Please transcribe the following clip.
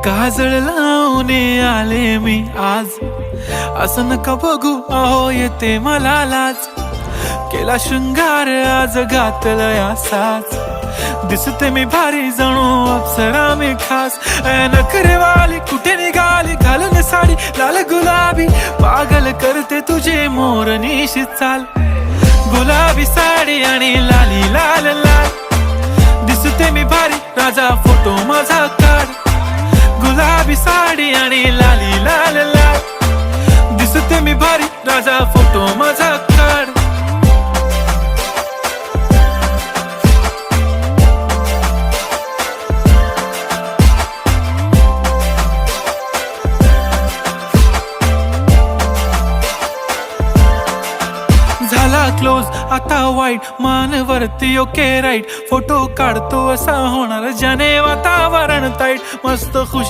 काजळ लावून आले मी आज, असं नका बघू अहो येते मला लाज. केला शृंगार आज घातलाय असाच, दिसते मी भारी जणू अप्सरा मी खास. नखरेवाली कुठे निघाली घालून साडी लाल गुलाबी, पागल करते तुझे मोरनीशी चाल. गुलाबी साडी आणि लाली लाल लाल, दिसते मी भारी राजा फोटो माझा काढ. गुलाबी साडी आणि लाली लाल लाल, दिसते मी भारी राजा फोटो माझा काढ. झाला क्लोज आता वाईट, मानवरती ओके राईट. फोटो काढतो असा होणार ज्याने वातावरण ताईट. मस्त खुश